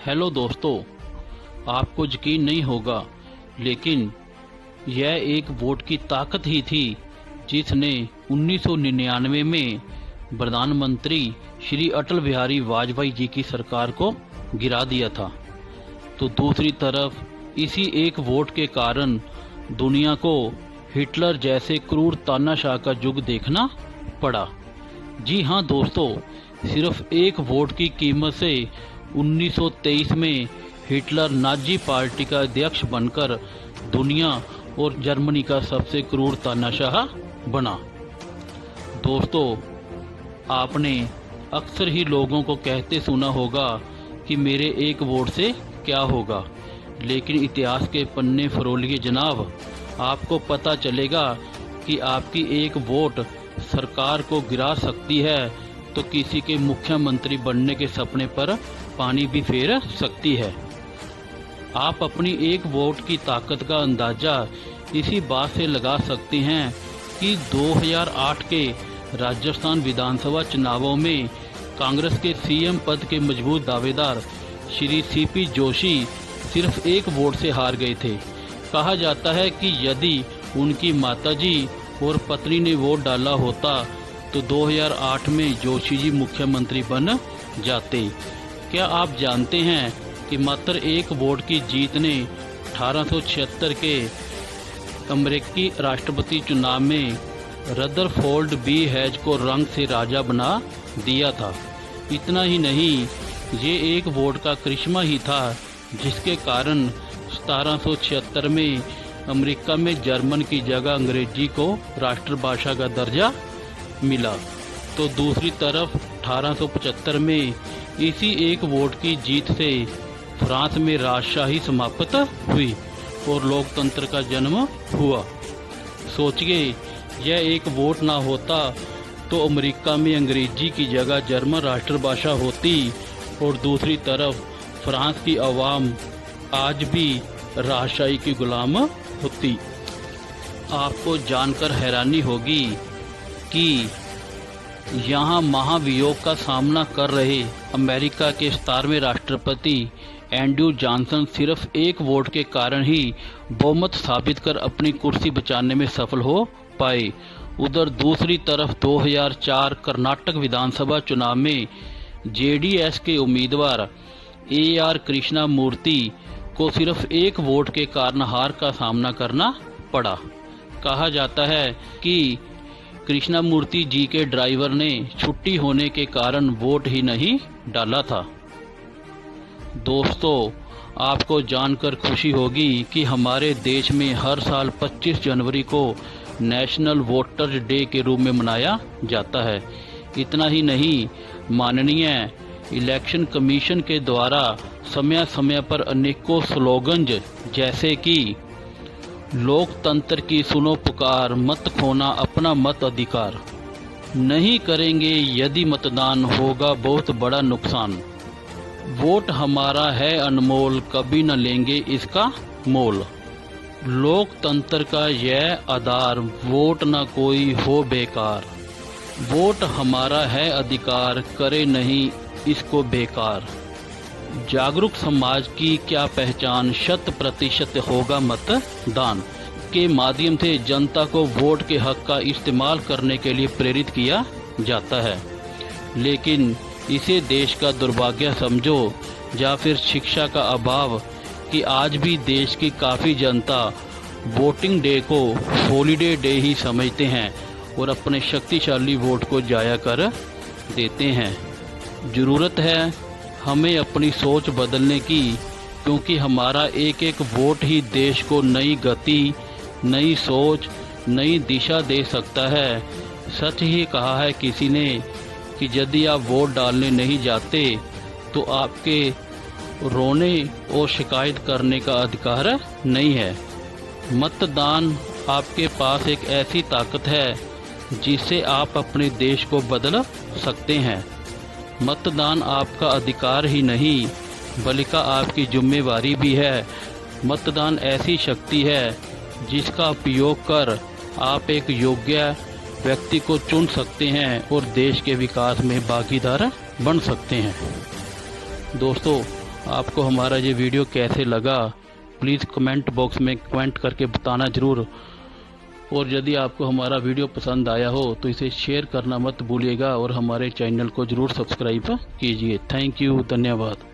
Hello दोस्तों, आपको यकीन नहीं होगा लेकिन यह एक वोट की ताकत ही थी जिसने 1999 में प्रधानमंत्री श्री अटल बिहारी वाजपेयी जी की सरकार को गिरा दिया था। तो दूसरी तरफ इसी एक वोट के कारण दुनिया को हिटलर जैसे क्रूर तानाशाह का युग देखना पड़ा। जी हाँ दोस्तों, सिर्फ एक वोट की कीमत से 1923 में हिटलर नाजी पार्टी का अध्यक्ष बनकर दुनिया और जर्मनी का सबसे क्रूर तानाशाह बना। दोस्तों, आपने अक्सर ही लोगों को कहते सुना होगा कि मेरे एक वोट से क्या होगा, लेकिन इतिहास के पन्ने फरोलिए जनाब, आपको पता चलेगा कि आपकी एक वोट सरकार को गिरा सकती है तो किसी के मुख्यमंत्री बनने के सपने पर पानी भी फेर सकती है। आप अपनी एक वोट की ताकत का अंदाजा इसी बात से लगा सकते हैं कि 2008 के राजस्थान विधानसभा चुनावों में कांग्रेस के सीएम पद के मजबूत दावेदार श्री सीपी जोशी सिर्फ एक वोट से हार गए थे। कहा जाता है कि यदि उनकी माताजी और पत्नी ने वोट डाला होता तो 2008 में जोशी जी मुख्यमंत्री बन जाते। क्या आप जानते हैं कि मात्र एक वोट की जीत ने 1876 के अमेरिकी राष्ट्रपति चुनाव में रदरफोर्ड बी हैज को रंग से राजा बना दिया था। इतना ही नहीं, ये एक वोट का करिश्मा ही था जिसके कारण 1776 में अमेरिका में जर्मन की जगह अंग्रेजी को राष्ट्रभाषा का दर्जा मिला। तो दूसरी तरफ 1875 में इसी एक वोट की जीत से फ्रांस में राजशाही समाप्त हुई और लोकतंत्र का जन्म हुआ। सोचिए, यह एक वोट ना होता तो अमेरिका में अंग्रेजी की जगह जर्मन राष्ट्रभाषा होती और दूसरी तरफ फ्रांस की आवाम आज भी राजशाही की गुलाम होती। आपको जानकर हैरानी होगी कि यहाँ महाभियोग का सामना कर रहे अमेरिका के 17वें राष्ट्रपति एंड्रू जॉनसन सिर्फ एक वोट के कारण ही बहुमत साबित कर अपनी कुर्सी बचाने में सफल हो पाए। उधर दूसरी तरफ 2004 कर्नाटक विधानसभा चुनाव में जेडीएस के उम्मीदवार AR कृष्णा मूर्ति को सिर्फ एक वोट के कारण हार का सामना करना पड़ा। कहा जाता है कि कृष्णा मूर्ति जी के ड्राइवर ने छुट्टी होने के कारण वोट ही नहीं डाला था। दोस्तों, आपको जानकर खुशी होगी कि हमारे देश में हर साल 25 जनवरी को नेशनल वोटर्स डे के रूप में मनाया जाता है। इतना ही नहीं, माननीय इलेक्शन कमीशन के द्वारा समय समय पर अनेकों स्लोगन्स जैसे कि लोकतंत्र की सुनो पुकार, मत खोना अपना मत अधिकार, नहीं करेंगे यदि मतदान होगा बहुत बड़ा नुकसान, वोट हमारा है अनमोल कभी न लेंगे इसका मोल, लोकतंत्र का यह आधार वोट न कोई हो बेकार, वोट हमारा है अधिकार करे नहीं इसको बेकार, जागरूक समाज की क्या पहचान 100% होगा मतदान के माध्यम से जनता को वोट के हक का इस्तेमाल करने के लिए प्रेरित किया जाता है। लेकिन इसे देश का दुर्भाग्य समझो या फिर शिक्षा का अभाव कि आज भी देश की काफ़ी जनता वोटिंग डे को हॉलीडे डे ही समझते हैं और अपने शक्तिशाली वोट को जाया कर देते हैं। ज़रूरत है हमें अपनी सोच बदलने की, क्योंकि हमारा एक एक वोट ही देश को नई गति, नई सोच, नई दिशा दे सकता है। सच ही कहा है किसी ने कि यदि आप वोट डालने नहीं जाते तो आपके रोने और शिकायत करने का अधिकार नहीं है। मतदान आपके पास एक ऐसी ताकत है जिससे आप अपने देश को बदल सकते हैं। मतदान आपका अधिकार ही नहीं बल्कि आपकी जिम्मेवारी भी है। मतदान ऐसी शक्ति है जिसका उपयोग कर आप एक योग्य व्यक्ति को चुन सकते हैं और देश के विकास में भागीदार बन सकते हैं। दोस्तों, आपको हमारा ये वीडियो कैसे लगा प्लीज़ कमेंट बॉक्स में कमेंट करके बताना ज़रूर। और यदि आपको हमारा वीडियो पसंद आया हो तो इसे शेयर करना मत भूलिएगा और हमारे चैनल को ज़रूर सब्सक्राइब कीजिए। थैंक यू, धन्यवाद।